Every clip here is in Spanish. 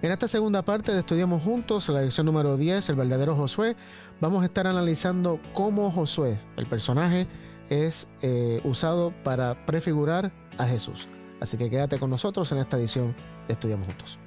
En esta segunda parte de Estudiamos Juntos, la lección número 10, el verdadero Josué, vamos a estar analizando cómo Josué, el personaje, es usado para prefigurar a Jesús. Así que quédate con nosotros en esta edición de Estudiamos Juntos.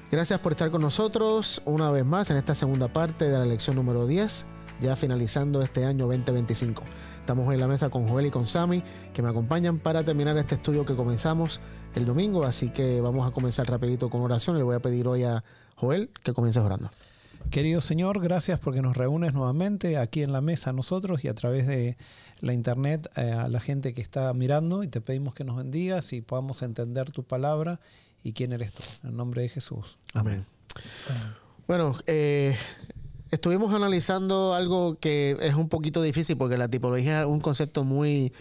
Gracias por estar con nosotros una vez más en esta segunda parte de la lección número 10, ya finalizando este año 2025. Estamos hoy en la mesa con Joel y con Sammy, que me acompañan para terminar este estudio que comenzamos el domingo, así que vamos a comenzar rapidito con oración. Le voy a pedir hoy a Joel que comience orando. Querido Señor, gracias porque nos reúnes nuevamente aquí en la mesa nosotros y a través de la internet a la gente que está mirando, y te pedimos que nos bendigas y podamos entender tu palabra y quién eres tú. En el nombre de Jesús. Amén. Bueno, estuvimos analizando algo que es un poquito difícil porque la tipología es un concepto muy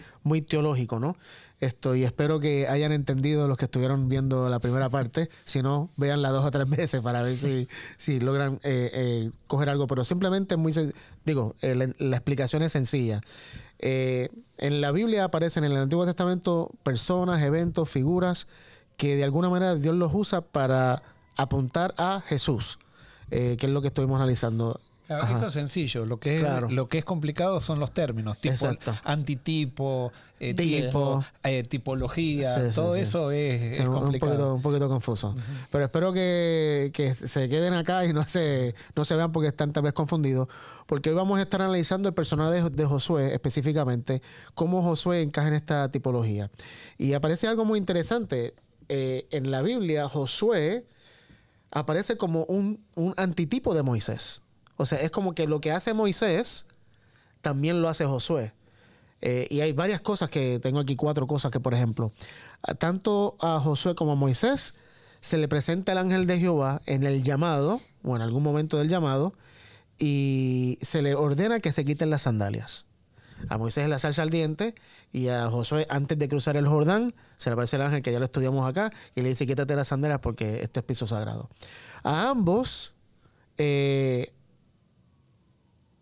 teológico, ¿no? Y espero que hayan entendido los que estuvieron viendo la primera parte. Si no, véanla 2 o 3 veces para ver si logran coger algo. Pero simplemente la explicación es sencilla. En la Biblia aparecen en el Antiguo Testamento personas, eventos, figuras que de alguna manera Dios los usa para apuntar a Jesús, que es lo que estuvimos analizando. Claro, eso es sencillo. Lo que es complicado son los términos, tipo antitipo, tipo, tipología, todo eso es complicado. Un poquito confuso. Pero espero que se queden acá y no se vean porque están tal vez confundidos, porque hoy vamos a estar analizando el personaje de Josué, específicamente cómo Josué encaja en esta tipología. Y aparece algo muy interesante. En la Biblia, Josué aparece como un antitipo de Moisés. O sea, es como que lo que hace Moisés también lo hace Josué. Y hay varias cosas que tengo aquí, 4 cosas que, por ejemplo, tanto a Josué como a Moisés se le presenta el ángel de Jehová en el llamado, o en algún momento del llamado, y se le ordena que se quiten las sandalias. A Moisés en la zarza ardiente, y a Josué antes de cruzar el Jordán se le aparece el ángel, que ya lo estudiamos acá, y le dice: quítate las sandalias porque este es piso sagrado. A ambos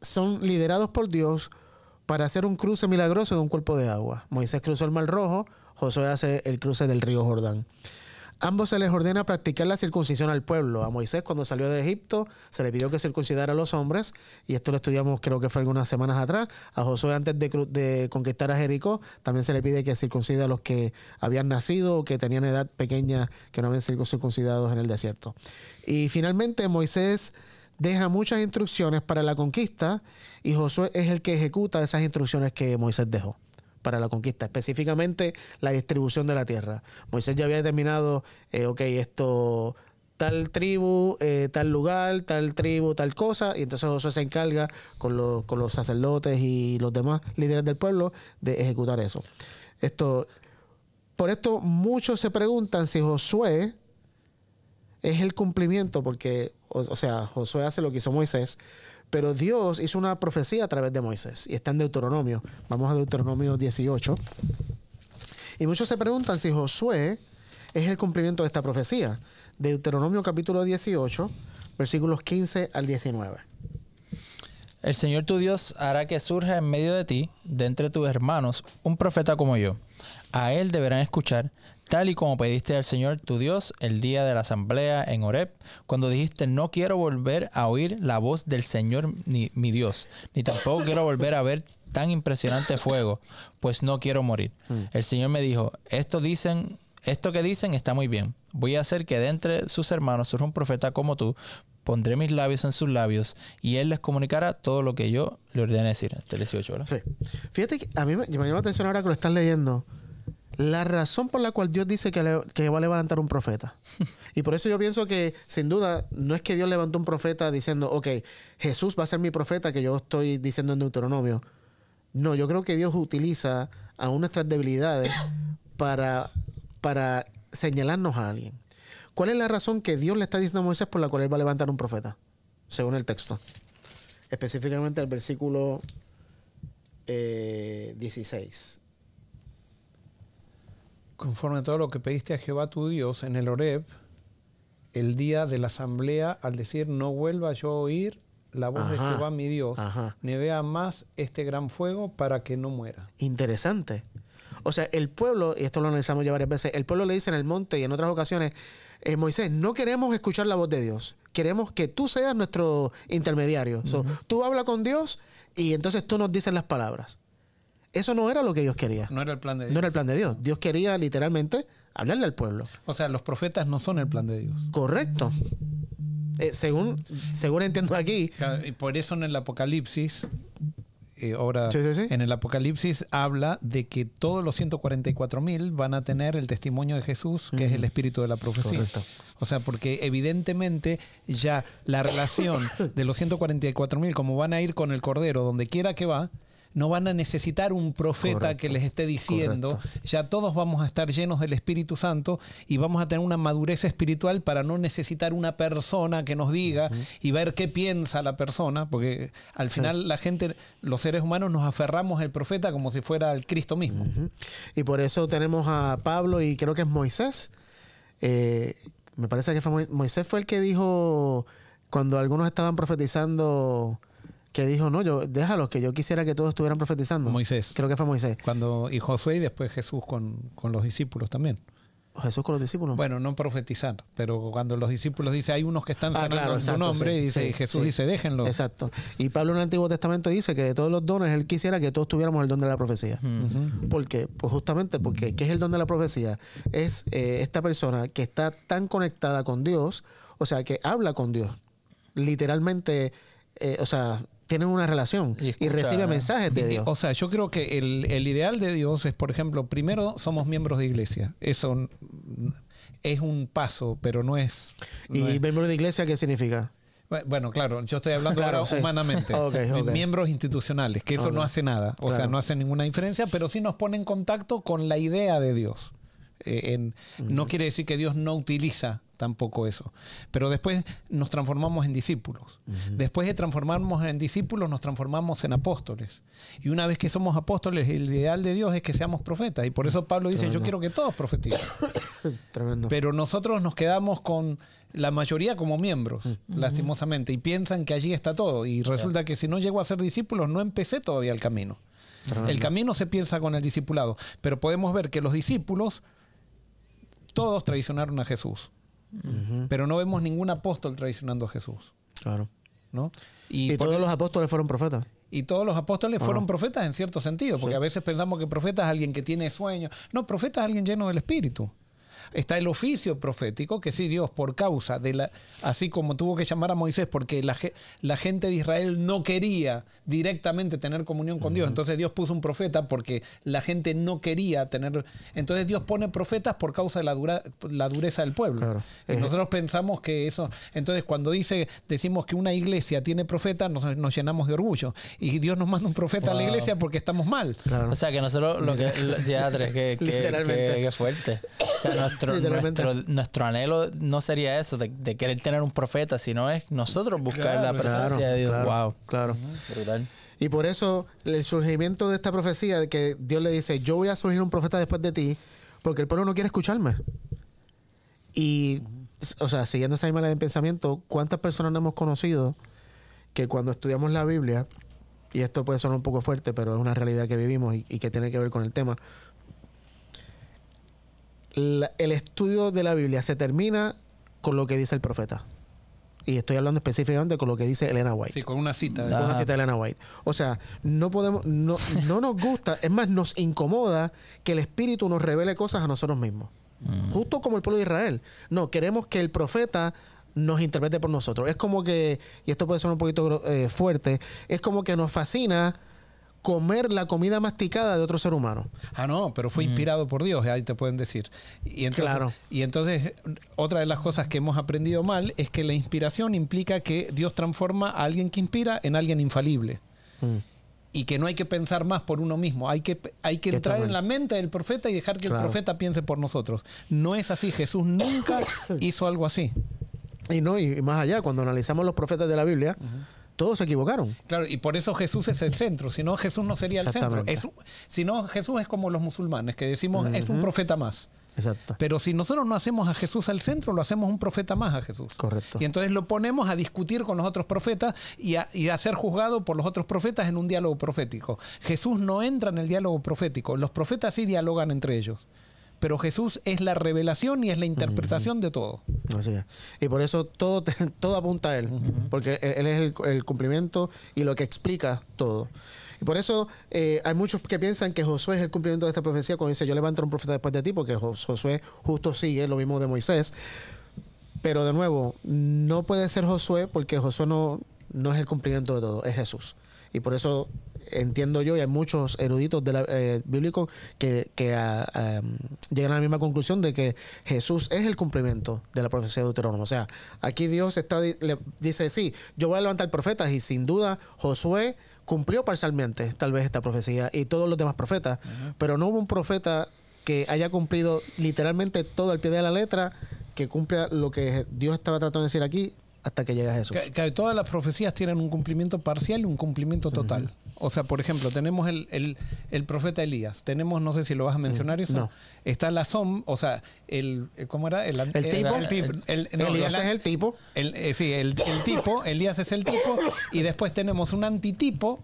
son liderados por Dios para hacer un cruce milagroso de un cuerpo de agua. Moisés cruzó el Mar Rojo, Josué hace el cruce del río Jordán. Ambos se les ordena practicar la circuncisión al pueblo. A Moisés, cuando salió de Egipto, se le pidió que circuncidara a los hombres, y esto lo estudiamos creo que fue algunas semanas atrás. A Josué, antes de conquistar a Jericó, también se le pide que circuncida a los que habían nacido o que tenían edad pequeña, que no habían sido circuncidados en el desierto. Y finalmente Moisés deja muchas instrucciones para la conquista, y Josué es el que ejecuta esas instrucciones que Moisés dejó para la conquista, específicamente la distribución de la tierra. Moisés ya había determinado, esto, tal tribu, tal lugar, tal tribu, tal cosa, y entonces Josué se encarga con los sacerdotes y los demás líderes del pueblo de ejecutar eso. Por esto muchos se preguntan si Josué es el cumplimiento, porque, Josué hace lo que hizo Moisés, pero Dios hizo una profecía a través de Moisés, y está en Deuteronomio. Vamos a Deuteronomio 18. Y muchos se preguntan si Josué es el cumplimiento de esta profecía. Deuteronomio capítulo 18, versículos 15 al 19. El Señor tu Dios hará que surja en medio de ti, de entre tus hermanos, un profeta como yo. A él deberán escuchar, tal y como pediste al Señor tu Dios el día de la asamblea en Horeb, cuando dijiste: no quiero volver a oír la voz del Señor mi Dios, ni tampoco quiero volver a ver tan impresionante fuego, pues no quiero morir. El Señor me dijo: esto que dicen está muy bien. Voy a hacer que de entre sus hermanos surja un profeta como tú. Pondré mis labios en sus labios, y él les comunicará todo lo que yo le ordene decir. Este 18, ¿verdad? Sí. Fíjate que a mí me llama la atención ahora que lo estás leyendo. La razón por la cual Dios dice que va a levantar un profeta. Y por eso yo pienso que, sin duda, no es que Dios levantó un profeta diciendo: Jesús va a ser mi profeta, que yo estoy diciendo en Deuteronomio. No, yo creo que Dios utiliza aún nuestras debilidades para señalarnos a alguien. ¿Cuál es la razón que Dios le está diciendo a Moisés por la cual él va a levantar un profeta? Según el texto. Específicamente el versículo 16. Conforme a todo lo que pediste a Jehová tu Dios en el Horeb, el día de la asamblea, al decir: no vuelva yo a oír la voz de Ajá. Jehová mi Dios, Ajá. ni vea más este gran fuego para que no muera. Interesante. O sea, el pueblo, y esto lo analizamos ya varias veces, el pueblo le dice en el monte y en otras ocasiones, Moisés, no queremos escuchar la voz de Dios. Queremos que tú seas nuestro intermediario. So, tú hablas con Dios y entonces tú nos dices las palabras. Eso no era lo que Dios quería. No era el plan de Dios. No era el plan de Dios. Dios quería literalmente hablarle al pueblo. O sea, los profetas no son el plan de Dios. Correcto. Según entiendo aquí, Y por eso en el Apocalipsis, ahora Sí, sí, sí. en el Apocalipsis habla de que todos los 144,000 van a tener el testimonio de Jesús, que es el espíritu de la profecía. Correcto. O sea, porque evidentemente ya la relación de los 144,000, como van a ir con el Cordero donde quiera que va, no van a necesitar un profeta Correcto. que les esté diciendo, Correcto. ya todos vamos a estar llenos del Espíritu Santo y vamos a tener una madurez espiritual para no necesitar una persona que nos diga y ver qué piensa la persona, porque al final la gente, los seres humanos nos aferramos al profeta como si fuera el Cristo mismo. Ujú. Y por eso tenemos a Pablo y creo que es Moisés. Me parece que fue Moisés fue el que dijo, cuando algunos estaban profetizando, que dijo, no, déjalos, que yo quisiera que todos estuvieran profetizando. Moisés. Creo que fue Moisés. Y Josué y después Jesús con los discípulos también. Jesús con los discípulos. Bueno, no profetizar, pero cuando los discípulos dicen, hay unos que están sanando claro, en tu exacto, nombre, sí, y dice, sí, Jesús sí. dice, déjenlo. Exacto. Y Pablo en el Antiguo Testamento dice que de todos los dones, él quisiera que todos tuviéramos el don de la profecía. ¿Por qué? Pues justamente porque, ¿qué es el don de la profecía? Es esta persona que está tan conectada con Dios, o sea, que habla con Dios. Literalmente, o sea, tienen una relación Y y escucha, recibe mensajes de Dios. O sea, yo creo que el ideal de Dios es, por ejemplo, primero somos miembros de iglesia. Eso es un paso, pero no es... ¿Y miembro de iglesia qué significa? Bueno, claro, yo estoy hablando Claro, ahora sí. humanamente. Ok. Miembros institucionales, que eso Ok. no hace nada. O sea, Claro. no hace ninguna diferencia, pero sí nos pone en contacto con la idea de Dios. No quiere decir que Dios no utiliza tampoco eso. Pero después nos transformamos en discípulos. Después de transformarnos en discípulos, nos transformamos en apóstoles. Y una vez que somos apóstoles, el ideal de Dios es que seamos profetas. Y por eso Pablo dice, Tremendo. yo quiero que todos profeticen. Tremendo. Pero nosotros nos quedamos con la mayoría como miembros, lastimosamente, y piensan que allí está todo. Y resulta que si no llego a ser discípulos, no empecé todavía el camino. Tremendo. El camino se piensa con el discipulado. Pero podemos ver que los discípulos, todos traicionaron a Jesús. Pero no vemos ningún apóstol traicionando a Jesús, Claro. ¿no? Y todos los apóstoles fueron profetas. Y todos los apóstoles fueron profetas en cierto sentido, porque a veces pensamos que profeta es alguien que tiene sueños. No, profeta es alguien lleno del Espíritu. Está el oficio profético, que sí, Dios, por causa de así como tuvo que llamar a Moisés, porque la gente de Israel no quería directamente tener comunión con Dios. Entonces Dios puso un profeta porque la gente no quería tener. Entonces Dios pone profetas por causa de la dureza del pueblo. Claro. Y nosotros pensamos que eso. Entonces, cuando decimos que una iglesia tiene profetas, nos llenamos de orgullo. Y Dios nos manda un profeta a la iglesia porque estamos mal. Claro. O sea, que nosotros Literalmente. que fuerte. O sea, Literalmente. nuestro anhelo no sería eso, de querer tener un profeta, sino es nosotros buscar la presencia de Dios. Claro, Wow. claro. Brutal. Y por eso el surgimiento de esta profecía, de que Dios le dice, yo voy a surgir un profeta después de ti, porque el pueblo no quiere escucharme. Y, o sea, siguiendo esa misma línea de pensamiento, ¿cuántas personas no hemos conocido que cuando estudiamos la Biblia, y esto puede sonar un poco fuerte, pero es una realidad que vivimos y que tiene que ver con el tema, el estudio de la Biblia se termina con lo que dice el profeta? Y estoy hablando específicamente con lo que dice Elena White. Sí, con una cita. Con una cita de Elena White. O sea, no podemos, no nos gusta, es más, nos incomoda que el Espíritu nos revele cosas a nosotros mismos. Justo como el pueblo de Israel. No, queremos que el profeta nos interprete por nosotros. Es como que, y esto puede ser un poquito fuerte, es como que nos fascina comer la comida masticada de otro ser humano. Ah, no, pero fue inspirado por Dios, ahí te pueden decir. Y entonces, Claro. y entonces, otra de las cosas que hemos aprendido mal es que la inspiración implica que Dios transforma a alguien que inspira en alguien infalible. Y que no hay que pensar más por uno mismo. Hay que entrar en la mente del profeta y dejar que el profeta piense por nosotros. No es así. Jesús nunca hizo algo así. Y no, y más allá, cuando analizamos los profetas de la Biblia, todos se equivocaron. Claro, y por eso Jesús es el centro. Si no, Jesús no sería el centro. Exactamente. Si no, Jesús es como los musulmanes, que decimos, es un profeta más. Exacto. Pero si nosotros no hacemos a Jesús al centro, lo hacemos un profeta más a Jesús. Correcto. Y entonces lo ponemos a discutir con los otros profetas y a ser juzgado por los otros profetas en un diálogo profético. Jesús no entra en el diálogo profético. Los profetas sí dialogan entre ellos. Pero Jesús es la revelación y es la interpretación de todo. Así es. Y por eso todo apunta a Él. Porque Él es el cumplimiento y lo que explica todo. Y por eso hay muchos que piensan que Josué es el cumplimiento de esta profecía cuando dice yo levanto un profeta después de ti, porque Josué justo sigue lo mismo de Moisés. Pero de nuevo, no puede ser Josué porque Josué no es el cumplimiento de todo, es Jesús. Y por eso entiendo yo, y hay muchos eruditos bíblicos que llegan a la misma conclusión de que Jesús es el cumplimiento de la profecía de Deuteronomio. O sea, aquí Dios dice, sí, yo voy a levantar profetas, y sin duda Josué cumplió parcialmente tal vez esta profecía y todos los demás profetas, pero no hubo un profeta que haya cumplido literalmente todo al pie de la letra, que cumpla lo que Dios estaba tratando de decir aquí hasta que llegue a Jesús. Que todas las profecías tienen un cumplimiento parcial y un cumplimiento total. O sea, por ejemplo, tenemos el profeta Elías. Tenemos, no sé si lo vas a mencionar eso. No. Está la o sea, ¿cómo era? El tipo. Elías es el tipo. Sí, el tipo. Elías es el tipo. Y después tenemos un antitipo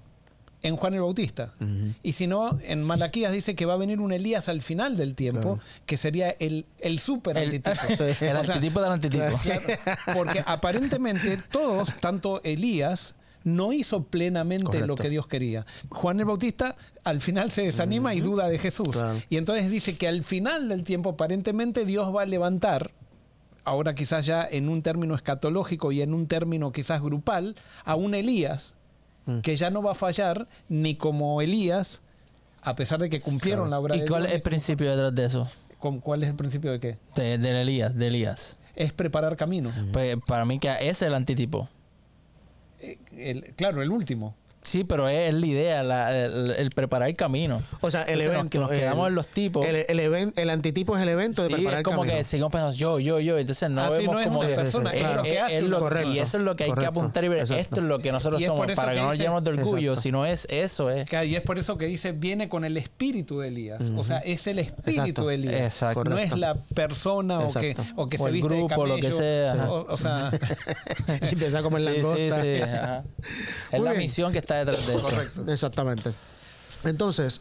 en Juan el Bautista. Y si no, en Malaquías dice que va a venir un Elías al final del tiempo, que sería el super antitipo. El antitipo del antitipo. Claro, porque aparentemente todos, tanto Elías, no hizo plenamente lo que Dios quería. Juan el Bautista al final se desanima y duda de Jesús. Claro. Y entonces dice que al final del tiempo aparentemente Dios va a levantar, ahora quizás ya en un término escatológico y en un término quizás grupal, a un Elías que ya no va a fallar ni como Elías, a pesar de que cumplieron la obra de Dios. ¿Y cuál es el principio detrás de eso? ¿Cuál es el principio de qué? De Elías. Es preparar camino. Pues para mí que es el antitipo. Claro, el último. Sí, pero es la idea, el preparar el camino. O sea, el Entonces, evento. nos quedamos en los tipos. El antitipo es el evento de preparar el camino. Sí, es como que sigamos pensando yo. Entonces no vemos no es como una que persona, es lo que hace. Correcto, y eso es lo que hay que apuntar y ver. Exacto. Esto es lo que nosotros somos, para que no nos llenemos de orgullo, sino es eso. Y es por eso que dice, viene con el espíritu de Elías. O sea, es el espíritu de Elías. Exacto. No es la persona o que O se el viste grupo, de camello, lo que sea. O sea, Y empieza a comer langosta. Sí. Ajá. Es Muy la bien. misión que está detrás de eso. correcto. Exactamente. Entonces,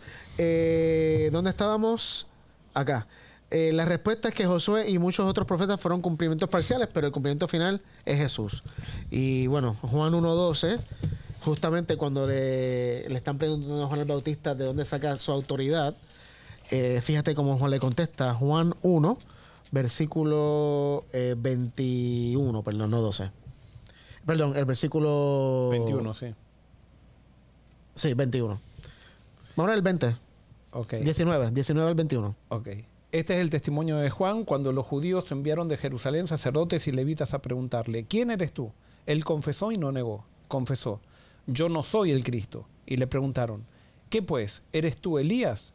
¿dónde estábamos? Acá. La respuesta es que Josué y muchos otros profetas fueron cumplimientos parciales, pero el cumplimiento final es Jesús. Y bueno, Juan 1.12, justamente cuando le están preguntando a Juan el Bautista de dónde saca su autoridad, fíjate cómo Juan le contesta. Juan 1, versículo 21, perdón, no 12. Perdón, el versículo 21, sí. Sí, 21. Vamos al 20. Ok. 19 al 21. Ok. Este es el testimonio de Juan cuando los judíos enviaron de Jerusalén sacerdotes y levitas a preguntarle, ¿quién eres tú? Él confesó y no negó. Confesó, yo no soy el Cristo. Y le preguntaron, ¿qué pues? ¿Eres tú Elías?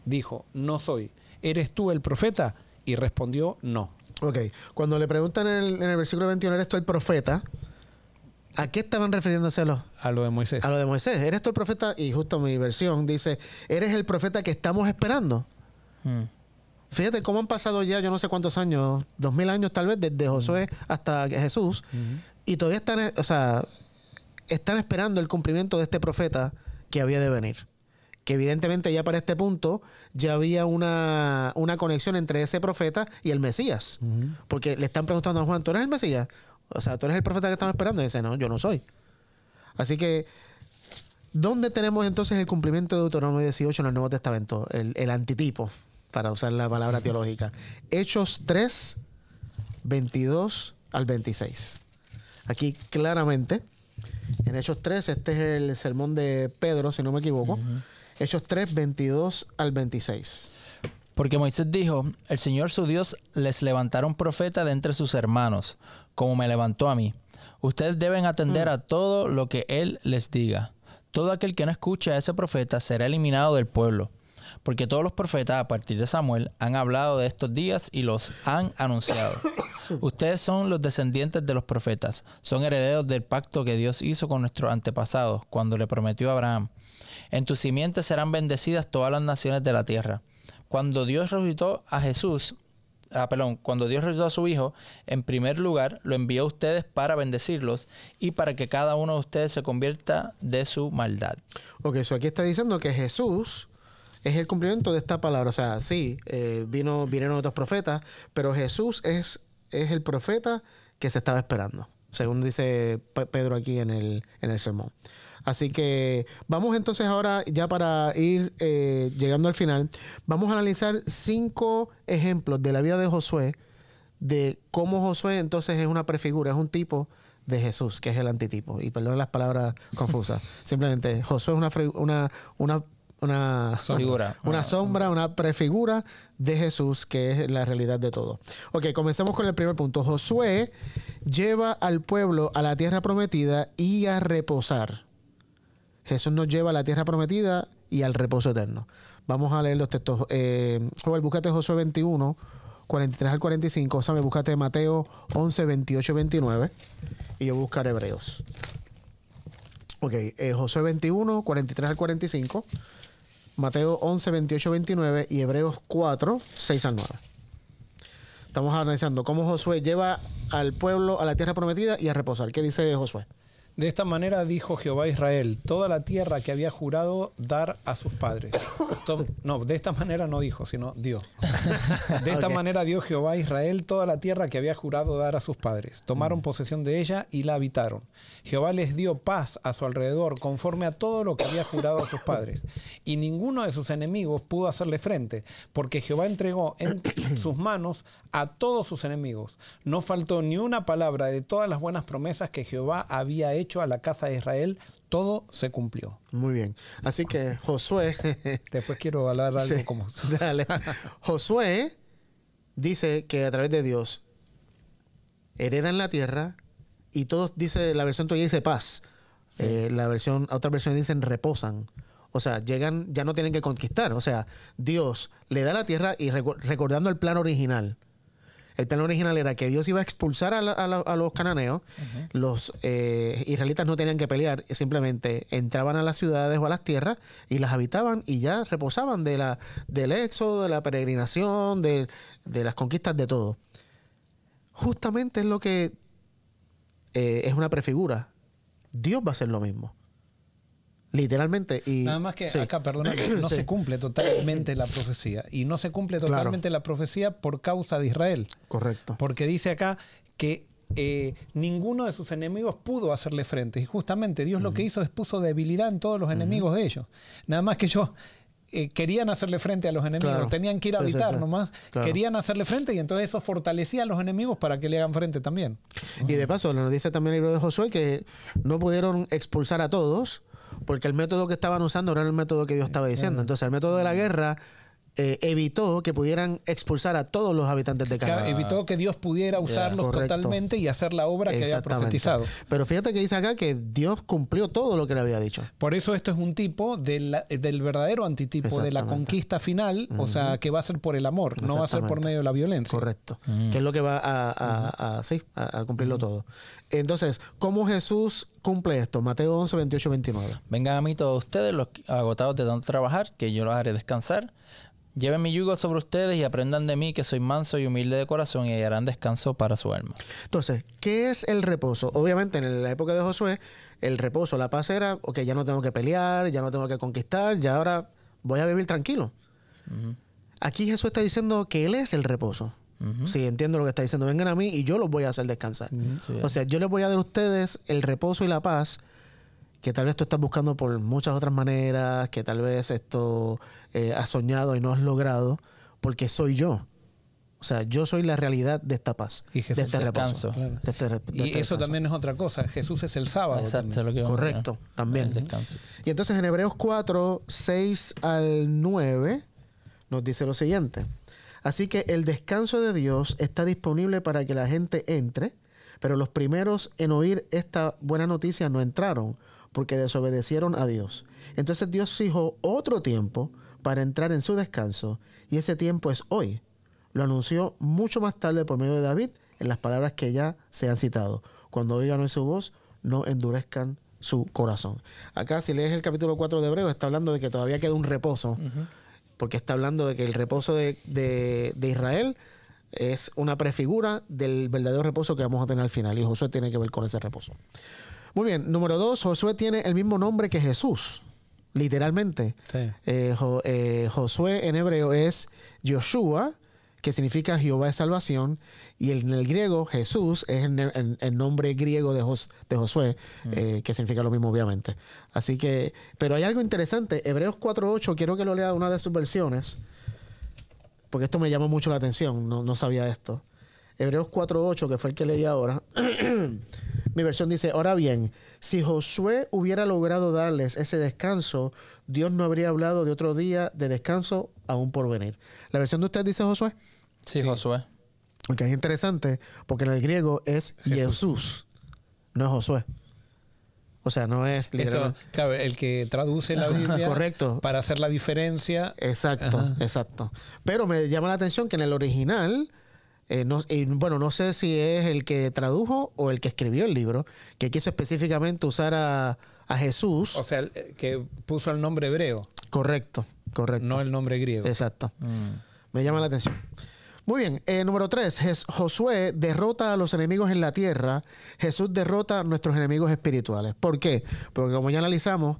Dijo, no soy. ¿Eres tú el profeta? Y respondió, no. Ok. Cuando le preguntan en el versículo 21, ¿eres tú el profeta? ¿A qué estaban refiriéndose A lo de Moisés. A lo de Moisés. ¿Eres tú el profeta? Y justo mi versión dice, ¿eres el profeta que estamos esperando? Fíjate cómo han pasado ya yo no sé cuántos años, 2000 años tal vez, desde Josué hasta Jesús, y todavía están esperando el cumplimiento de este profeta que había de venir. Que evidentemente ya para este punto ya había una conexión entre ese profeta y el Mesías. Porque le están preguntando a Juan, ¿tú eres el Mesías? O sea, ¿tú eres el profeta que estamos esperando? Y dice, no, yo no soy. Así que, ¿dónde tenemos entonces el cumplimiento de Deuteronomio 18 en el Nuevo Testamento? El antitipo, para usar la palabra teológica. Hechos 3, 22 al 26. Aquí claramente, en Hechos 3, este es el sermón de Pedro, si no me equivoco. Hechos 3, 22 al 26. Porque Moisés dijo, el Señor su Dios les levantará un profeta de entre sus hermanos, como me levantó a mí. Ustedes deben atender a todo lo que Él les diga. Todo aquel que no escuche a ese profeta será eliminado del pueblo. Porque todos los profetas, a partir de Samuel, han hablado de estos días y los han anunciado. Ustedes son los descendientes de los profetas. Son herederos del pacto que Dios hizo con nuestros antepasados, cuando le prometió a Abraham. En tu simiente serán bendecidas todas las naciones de la tierra. Cuando Dios resucitó a cuando Dios resucitó a su Hijo, en primer lugar lo envió a ustedes para bendecirlos y para que cada uno de ustedes se convierta de su maldad. Ok, eso aquí está diciendo que Jesús es el cumplimiento de esta palabra. O sea, sí, vinieron otros profetas, pero Jesús es el profeta que se estaba esperando, según dice Pedro aquí en el sermón. Así que vamos entonces ahora, ya para ir llegando al final, vamos a analizar 5 ejemplos de la vida de Josué, de cómo Josué entonces es una prefigura, es un tipo de Jesús, que es el antitipo. Y perdón las palabras confusas. Simplemente Josué es una figura, una sombra, una prefigura de Jesús, que es la realidad de todo. Ok, comencemos con el primer punto. Josué lleva al pueblo a la tierra prometida y a reposar. Jesús nos lleva a la tierra prometida y al reposo eterno. Vamos a leer los textos. Joel, búscate Josué 21, 43 al 45. Sabe, búscate Mateo 11, 28, 29. Y yo buscaré Hebreos. Ok, Josué 21, 43 al 45. Mateo 11, 28, 29. Y Hebreos 4, 6 al 9. Estamos analizando cómo Josué lleva al pueblo a la tierra prometida y a reposar. ¿Qué dice Josué? De esta manera dijo Jehová a Israel, toda la tierra que había jurado dar a sus padres. No, de esta manera no dijo, sino dio. De esta manera dio Jehová a Israel toda la tierra que había jurado dar a sus padres. Tomaron posesión de ella y la habitaron. Jehová les dio paz a su alrededor, conforme a todo lo que había jurado a sus padres. Y ninguno de sus enemigos pudo hacerle frente, porque Jehová entregó en sus manos a todos sus enemigos. No faltó ni una palabra de todas las buenas promesas que Jehová había hecho a la casa de Israel, todo se cumplió. Muy bien. Así que Josué... Después quiero hablar algo sí, como... Dale. Josué dice que a través de Dios heredan la tierra y todos, dice, la versión tuya dice paz. Sí. Otra versión dicen reposan. O sea, llegan, ya no tienen que conquistar. O sea, Dios le da la tierra y recordando el plan original. El plan original era que Dios iba a expulsar a los cananeos. Los israelitas no tenían que pelear, simplemente entraban a las ciudades o a las tierras y las habitaban y ya reposaban del éxodo, de la peregrinación, de las conquistas, de todo. Justamente es lo que es una prefigura. Dios va a hacer lo mismo. Literalmente. Y, nada más que sí. acá, perdona, no se cumple totalmente la profecía. Y no se cumple totalmente la profecía por causa de Israel. Correcto. Porque dice acá que ninguno de sus enemigos pudo hacerle frente. Y justamente Dios lo que hizo es puso debilidad en todos los enemigos de ellos. Nada más que ellos querían hacerle frente a los enemigos. Tenían que ir a habitar nomás. Querían hacerle frente y entonces eso fortalecía a los enemigos para que le hagan frente también. Y de paso, nos dice también el libro de Josué que no pudieron expulsar a todos, porque el método que estaban usando no era el método que Dios estaba diciendo. Entonces, el método de la guerra evitó que pudieran expulsar a todos los habitantes de Canaán. Evitó que Dios pudiera usarlos totalmente y hacer la obra que había profetizado. Pero fíjate que dice acá que Dios cumplió todo lo que le había dicho. Por eso esto es un tipo del verdadero antitipo de la conquista final, o sea, que va a ser por el amor, no va a ser por medio de la violencia. Correcto. Que es lo que va a cumplirlo todo. Entonces, ¿cómo Jesús cumple esto? Mateo 11, 28, 29. Vengan a mí todos ustedes, los agotados de tanto trabajar, que yo los haré descansar. Lleven mi yugo sobre ustedes y aprendan de mí, que soy manso y humilde de corazón, y hallarán descanso para su alma. Entonces, ¿qué es el reposo? Obviamente, en la época de Josué, el reposo, la paz era, ok, ya no tengo que pelear, ya no tengo que conquistar, ya ahora voy a vivir tranquilo. Aquí Jesús está diciendo que Él es el reposo. Sí, entiendo lo que está diciendo. Vengan a mí y yo los voy a hacer descansar. Sí. O sea, yo les voy a dar a ustedes el reposo y la paz que tal vez tú estás buscando por muchas otras maneras, que tal vez esto has soñado y no has logrado, porque soy yo. O sea, yo soy la realidad de esta paz, y Jesús, de este reposo. Claro. De este y eso descanso. También es otra cosa. Jesús es el sábado. Exacto, lo que correcto, también. El descanso. Y entonces en Hebreos 4, 6 al 9 nos dice lo siguiente. Así que el descanso de Dios está disponible para que la gente entre, pero los primeros en oír esta buena noticia no entraron, porque desobedecieron a Dios. Entonces Dios fijó otro tiempo para entrar en su descanso, y ese tiempo es hoy. Lo anunció mucho más tarde por medio de David en las palabras que ya se han citado. Cuando oigan hoy su voz, no endurezcan su corazón. Acá, si lees el capítulo 4 de Hebreos, está hablando de que todavía queda un reposo porque está hablando de que el reposo de Israel es una prefigura del verdadero reposo que vamos a tener al final. Y Josué tiene que ver con ese reposo. Muy bien. Número 2, Josué tiene el mismo nombre que Jesús. Literalmente. Sí. Josué en hebreo es Yoshua, que significa Jehová es salvación. Y en el griego, Jesús es el nombre griego de Josué, que significa lo mismo, obviamente. Así que, pero hay algo interesante. Hebreos 4:8, quiero que lo lea una de sus versiones, porque esto me llamó mucho la atención, no sabía esto. Hebreos 4:8, que fue el que leí ahora. Mi versión dice, ahora bien, si Josué hubiera logrado darles ese descanso, Dios no habría hablado de otro día de descanso aún por venir. ¿La versión de usted dice Josué? Sí, Josué. Porque es interesante, porque en el griego es Jesús, no es Josué. O sea, no es Esto, claro, el que traduce la Biblia correcto. Para hacer la diferencia. Exacto, Ajá. exacto. Pero me llama la atención que en el original, no sé si es el que tradujo o el que escribió el libro, que quiso específicamente usar a Jesús. O sea, que puso el nombre hebreo. Correcto. No el nombre griego. Exacto. Me llama la atención. Muy bien. Número 3. Josué derrota a los enemigos en la tierra. Jesús derrota a nuestros enemigos espirituales. ¿Por qué? Porque como ya analizamos,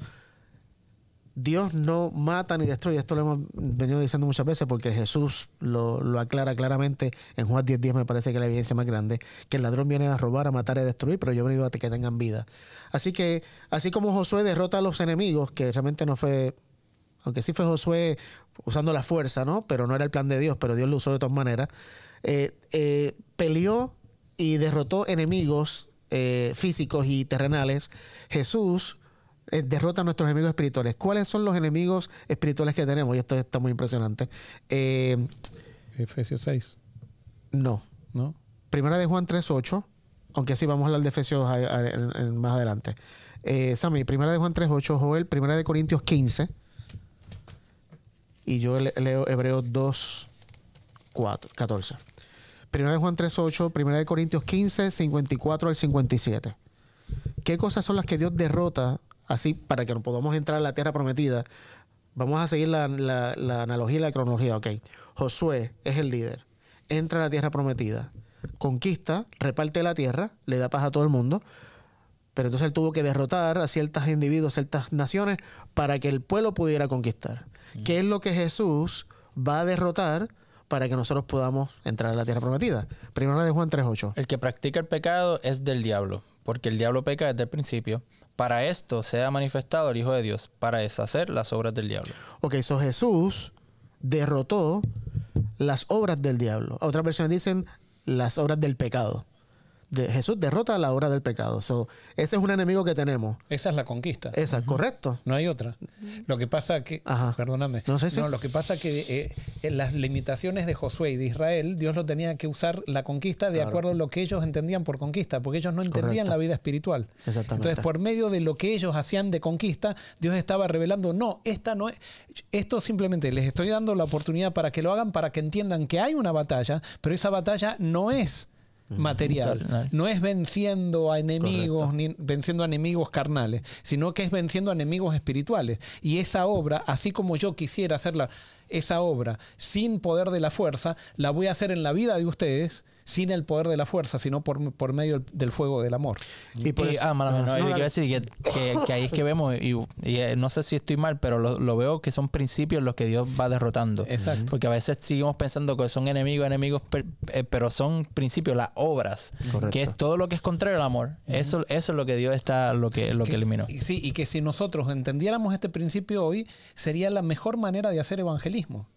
Dios no mata ni destruye. Esto lo hemos venido diciendo muchas veces porque Jesús lo aclara claramente en Juan 10:10, me parece que es la evidencia más grande, que el ladrón viene a robar, a matar y a destruir, pero yo he venido a que tengan vida. Así que, así como Josué derrota a los enemigos, que realmente no fue, aunque sí fue Josué usando la fuerza, ¿no? Pero no era el plan de Dios, pero Dios lo usó de todas maneras, peleó y derrotó enemigos físicos y terrenales. Jesús derrota a nuestros enemigos espirituales. ¿Cuáles son los enemigos espirituales que tenemos? Y esto está muy impresionante. Efesios 6. No. Primera de Juan 3:8, aunque sí vamos a hablar de Efesios más adelante. Sammy, Primera de Juan 3:8, Joel, Primera de Corintios 15, y yo leo Hebreos 2:14. Primera de Juan 3:8, Primera de Corintios 15, 54 al 57. ¿Qué cosas son las que Dios derrota? Así, para que no podamos entrar a la tierra prometida, vamos a seguir la analogía y la cronología. Ok. Josué es el líder. Entra a la tierra prometida. Conquista, reparte la tierra, le da paz a todo el mundo. Pero entonces él tuvo que derrotar a ciertos individuos, ciertas naciones, para que el pueblo pudiera conquistar. ¿Qué es lo que Jesús va a derrotar para que nosotros podamos entrar a la tierra prometida? Primera de Juan 3:8. El que practica el pecado es del diablo, porque el diablo peca desde el principio. Para esto se ha manifestado el Hijo de Dios, para deshacer las obras del diablo. Ok, so Jesús derrotó las obras del diablo. Otras versiones dicen las obras del pecado. Jesús derrota la obra del pecado. So, ese es un enemigo que tenemos. Esa es la conquista. Esa, correcto. No hay otra. Lo que pasa que... Ajá. Perdóname. No sé si... No, lo que pasa que en las limitaciones de Josué y de Israel, Dios lo tenía que usar la conquista de acuerdo a lo que ellos entendían por conquista, porque ellos no entendían la vida espiritual. Exactamente. Entonces, por medio de lo que ellos hacían de conquista, Dios estaba revelando, no, esta no es... Esto simplemente les estoy dando la oportunidad para que lo hagan, para que entiendan que hay una batalla, pero esa batalla no es material, no es venciendo a enemigos, ni venciendo a enemigos carnales, sino que es venciendo a enemigos espirituales. Y esa obra, así como yo quisiera hacerla, esa obra sin poder de la fuerza, la voy a hacer en la vida de ustedes sin el poder de la fuerza, sino por medio del fuego del amor. Yo quiero decir que ahí es que vemos, y no sé si estoy mal, pero lo veo que son principios los que Dios va derrotando. Exacto. Porque a veces seguimos pensando que son enemigos, pero son principios, las obras, Correcto. que es todo lo que es contrario al amor. Eso es lo que Dios está, lo que eliminó. Sí, y que si nosotros entendiéramos este principio hoy, sería la mejor manera de hacer evangelismo.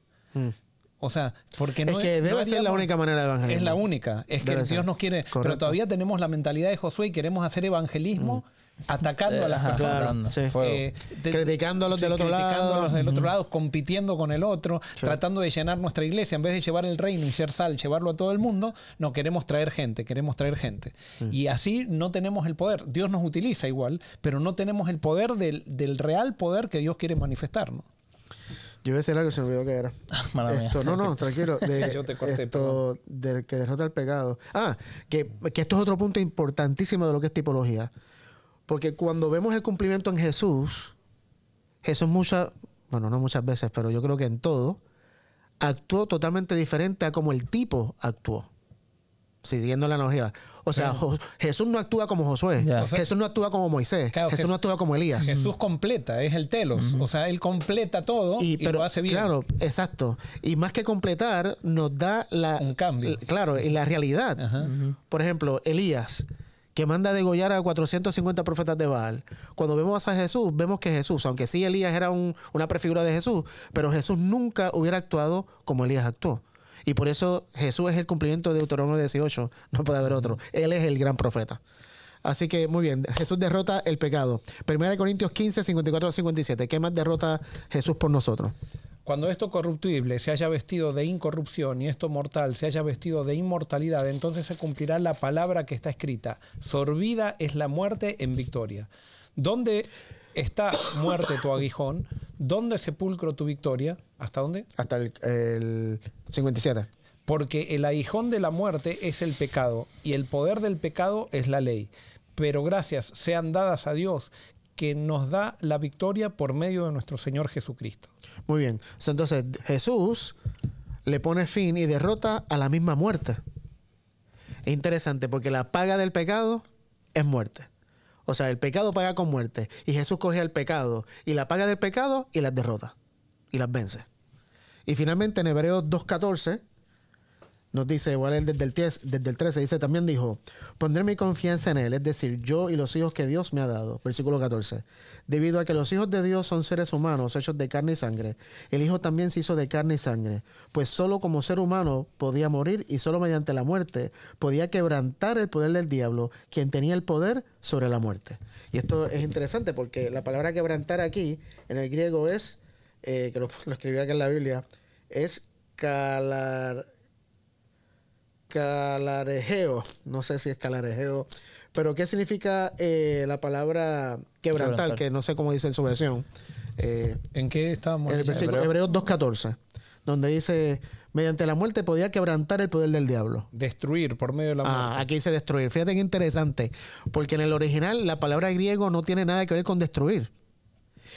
O sea, porque no es que debe ser la única manera de evangelismo. Es la única. Es que Dios nos quiere... Correcto. Pero todavía tenemos la mentalidad de Josué y queremos hacer evangelismo atacando a las personas. Claro, sí. Criticando a los del otro lado. Criticando a los del otro lado, compitiendo con el otro, tratando de llenar nuestra iglesia. En vez de llevar el reino y ser sal, llevarlo a todo el mundo, no, queremos traer gente. Y así no tenemos el poder. Dios nos utiliza igual, pero no tenemos el poder del real poder que Dios quiere manifestar, ¿no? Yo iba a decir algo, se me olvidó que era. Mala mía. No, tranquilo. Yo te corté, del que derrota el pecado. Que esto es otro punto importantísimo de lo que es tipología. Porque cuando vemos el cumplimiento en Jesús bueno, no muchas veces, pero yo creo que en todo, actuó totalmente diferente a como el tipo actuó. Siguiendo la analogía. O sea, Jesús no actúa como Josué. Ya. O sea, Jesús no actúa como Moisés. claro, Jesús no actúa como Elías. Jesús completa, es el telos. O sea, él completa todo y pero, lo hace bien. Claro, exacto. Y más que completar, nos da Un cambio. Claro, y la realidad. Ajá. Por ejemplo, Elías, que manda a degollar a 450 profetas de Baal. Cuando vemos a Jesús, vemos que Jesús, aunque sí Elías era una prefigura de Jesús, pero Jesús nunca hubiera actuado como Elías actuó. Y por eso Jesús es el cumplimiento de Deuteronomio 18. No puede haber otro. Él es el gran profeta. Así que, muy bien. Jesús derrota el pecado. 1 Corintios 15, 54 al 57. ¿Qué más derrota Jesús por nosotros? Cuando esto corruptible se haya vestido de incorrupción y esto mortal se haya vestido de inmortalidad, entonces se cumplirá la palabra que está escrita. Sorbida es la muerte en victoria. ¿Dónde está muerte tu aguijón? ¿Dónde sepulcro tu victoria? ¿Hasta dónde? Hasta el 57. Porque el aguijón de la muerte es el pecado y el poder del pecado es la ley. Pero gracias sean dadas a Dios que nos da la victoria por medio de nuestro Señor Jesucristo. Muy bien. Entonces, Jesús le pone fin y derrota a la misma muerte. Es interesante porque la paga del pecado es muerte. O sea, el pecado paga con muerte. Y Jesús coge el pecado y la paga del pecado y las derrota. Y las vence. Y finalmente en Hebreos 2.14 nos dice, voy a leer desde el 13, dice, también dijo, pondré mi confianza en él, es decir, yo y los hijos que Dios me ha dado. Versículo 14. Debido a que los hijos de Dios son seres humanos, hechos de carne y sangre, el Hijo también se hizo de carne y sangre, pues solo como ser humano podía morir y solo mediante la muerte podía quebrantar el poder del diablo, quien tenía el poder sobre la muerte. Y esto es interesante porque la palabra quebrantar aquí, en el griego es, que lo escribí acá en la Biblia, es calarejeo, no sé si es calarejeo, pero ¿qué significa la palabra quebrantar? Que no sé cómo dice en su versión. ¿En qué estábamos? En el versículo Hebreos 2.14, donde dice, mediante la muerte podía quebrantar el poder del diablo. Destruir por medio de la muerte. Aquí dice destruir. Fíjate qué interesante, porque en el original la palabra griego no tiene nada que ver con destruir.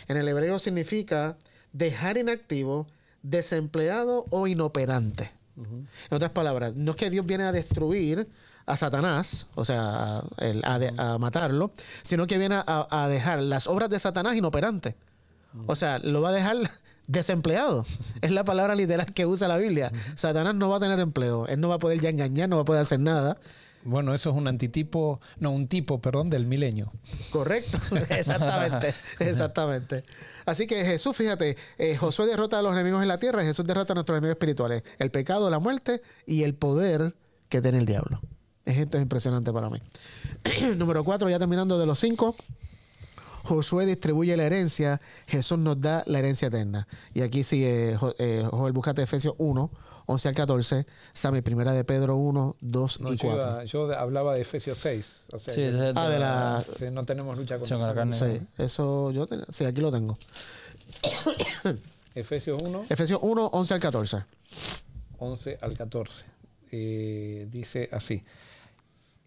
En el hebreo significa dejar inactivo, desempleado o inoperante. En otras palabras, no es que Dios viene a destruir a Satanás, o sea, a matarlo, sino que viene a dejar las obras de Satanás inoperantes. O sea, lo va a dejar desempleado. Es la palabra literal que usa la Biblia. Satanás no va a tener empleo. Él no va a poder ya engañar, no va a poder hacer nada. Bueno, eso es un tipo del milenio. Correcto, exactamente, exactamente. Así que Jesús, fíjate, Josué derrota a los enemigos en la tierra, Jesús derrota a nuestros enemigos espirituales, el pecado, la muerte y el poder que tiene el diablo. Esto es impresionante para mí. Número 4, ya terminando de los 5. Josué distribuye la herencia, Jesús nos da la herencia eterna. Y aquí sigue, Joel, búscate Efesios 1, 11 al 14, Sammy, primera de Pedro 1, 2 y 4. Yo hablaba de Efesios 6. O sea, sí, no tenemos lucha con contra la carne. Sí, eso sí, aquí lo tengo. Efesios 1. Efesios 1, 11 al 14. 11 al 14. Dice así.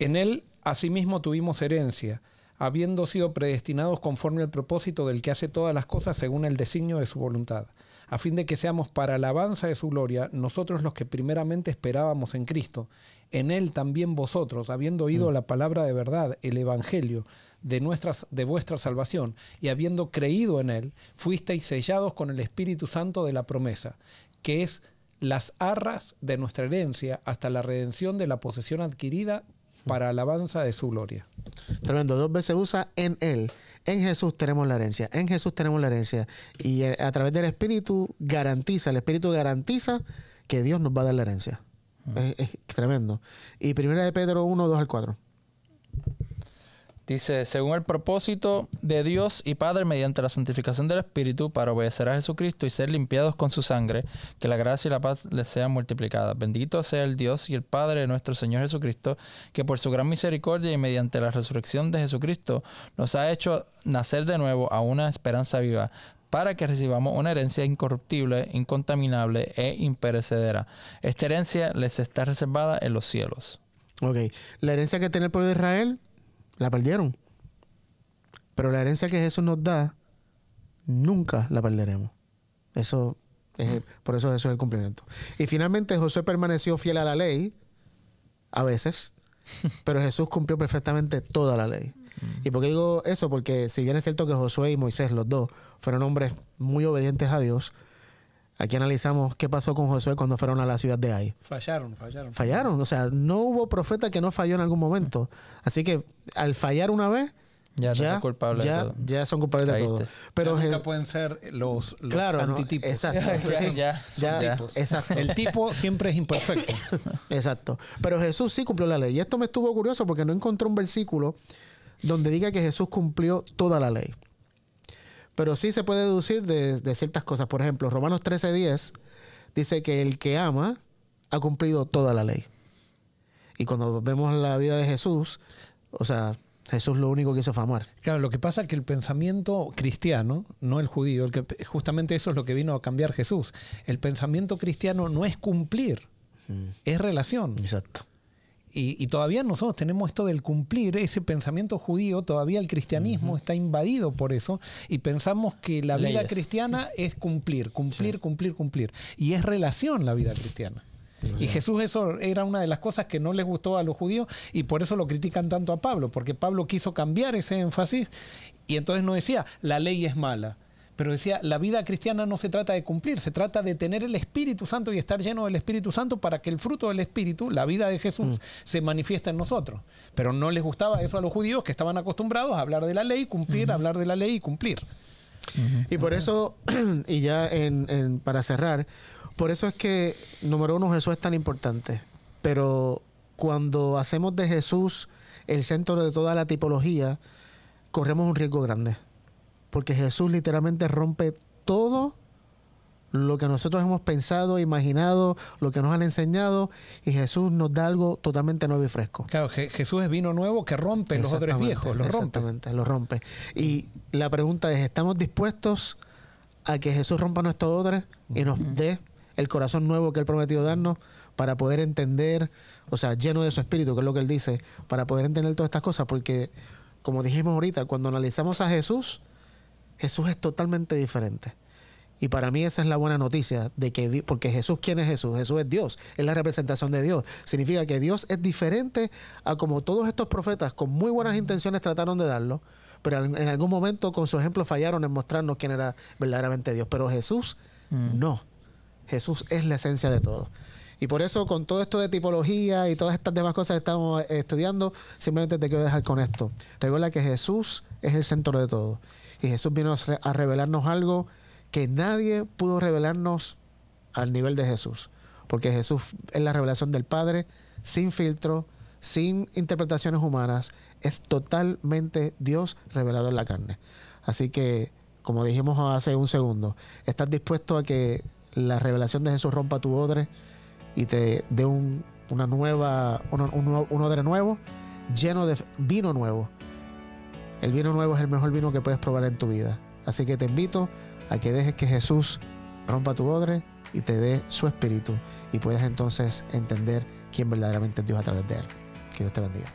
En él asimismo tuvimos herencia, habiendo sido predestinados conforme al propósito del que hace todas las cosas según el designio de su voluntad, a fin de que seamos para alabanza de su gloria, nosotros los que primeramente esperábamos en Cristo. En él también vosotros, habiendo oído la palabra de verdad, el evangelio de vuestra salvación, y habiendo creído en él, fuisteis sellados con el Espíritu Santo de la promesa, que es las arras de nuestra herencia hasta la redención de la posesión adquirida para alabanza de su gloria. Tremendo, 2 veces usa en él. En Jesús tenemos la herencia. En Jesús tenemos la herencia. Y a través del Espíritu el Espíritu garantiza que Dios nos va a dar la herencia. Es tremendo. Y primera de Pedro 1, 2 al 4. Dice, según el propósito de Dios y Padre mediante la santificación del Espíritu para obedecer a Jesucristo y ser limpiados con su sangre, que la gracia y la paz les sean multiplicadas. Bendito sea el Dios y el Padre de nuestro Señor Jesucristo, que por su gran misericordia y mediante la resurrección de Jesucristo nos ha hecho nacer de nuevo a una esperanza viva, para que recibamos una herencia incorruptible, incontaminable e imperecedera. Esta herencia les está reservada en los cielos. Ok. La herencia que tiene el pueblo de Israel la perdieron. Pero la herencia que Jesús nos da, nunca la perderemos. Eso por eso es el cumplimiento. Y finalmente Josué permaneció fiel a la ley, a veces, pero Jesús cumplió perfectamente toda la ley. ¿Y por qué digo eso? Porque si bien es cierto que Josué y Moisés, los dos, fueron hombres muy obedientes a Dios, aquí analizamos qué pasó con Josué cuando fueron a la ciudad de Ai. Fallaron. O sea, no hubo profeta que no falló en algún momento. Así que al fallar una vez, ya son culpables de todo. Pero nunca pueden ser los antitipos. Exacto. Exacto. El tipo siempre es imperfecto. Exacto. Pero Jesús sí cumplió la ley. Y esto me estuvo curioso porque no encontré un versículo donde diga que Jesús cumplió toda la ley. Pero sí se puede deducir de ciertas cosas. Por ejemplo, Romanos 13:10 dice que el que ama ha cumplido toda la ley. Y cuando vemos la vida de Jesús, o sea, Jesús lo único que hizo fue amar. Claro, lo que pasa es que el pensamiento cristiano, no el judío, justamente eso es lo que vino a cambiar Jesús. El pensamiento cristiano no es cumplir, es relación. Exacto. Y todavía nosotros tenemos esto del cumplir, ese pensamiento judío, todavía el cristianismo está invadido por eso y pensamos que la vida cristiana es cumplir. Y es relación la vida cristiana. Y Jesús, eso era una de las cosas que no les gustó a los judíos y por eso lo critican tanto a Pablo, porque Pablo quiso cambiar ese énfasis y entonces no decía la ley es mala, pero decía la vida cristiana no se trata de cumplir, se trata de tener el Espíritu Santo y estar lleno del Espíritu Santo para que el fruto del Espíritu, la vida de Jesús, se manifieste en nosotros. Pero no les gustaba eso a los judíos que estaban acostumbrados a hablar de la ley, cumplir, hablar de la ley y cumplir. Y por eso, y ya para cerrar, por eso es que, número uno, Jesús es tan importante. Pero cuando hacemos de Jesús el centro de toda la tipología, corremos un riesgo grande. Porque Jesús literalmente rompe todo lo que nosotros hemos pensado, imaginado, lo que nos han enseñado, y Jesús nos da algo totalmente nuevo y fresco. Claro, Jesús es vino nuevo que rompe los odres viejos, los rompe. Exactamente, los rompe. Y la pregunta es, ¿estamos dispuestos a que Jesús rompa nuestros odres y nos dé el corazón nuevo que Él prometió darnos para poder entender, o sea, lleno de su espíritu, que es lo que Él dice, para poder entender todas estas cosas? Porque, como dijimos ahorita, cuando analizamos a Jesús, Jesús es totalmente diferente. Y para mí esa es la buena noticia, de que porque Jesús, ¿quién es Jesús? Jesús es Dios, es la representación de Dios. Significa que Dios es diferente a como todos estos profetas con muy buenas intenciones trataron de darlo, pero en algún momento con su ejemplo fallaron en mostrarnos quién era verdaderamente Dios. Pero Jesús, no. Jesús es la esencia de todo. Y por eso, con todo esto de tipología y todas estas demás cosas que estamos estudiando, simplemente te quiero dejar con esto. Recuerda que Jesús es el centro de todo. Y Jesús vino a revelarnos algo que nadie pudo revelarnos al nivel de Jesús. Porque Jesús es la revelación del Padre, sin filtro, sin interpretaciones humanas. Es totalmente Dios revelado en la carne. Así que, como dijimos hace un segundo, ¿estás dispuesto a que la revelación de Jesús rompa tu odre y te dé un odre nuevo, lleno de vino nuevo? El vino nuevo es el mejor vino que puedes probar en tu vida. Así que te invito a que dejes que Jesús rompa tu odre y te dé su espíritu y puedas entonces entender quién verdaderamente es Dios a través de Él. Que Dios te bendiga.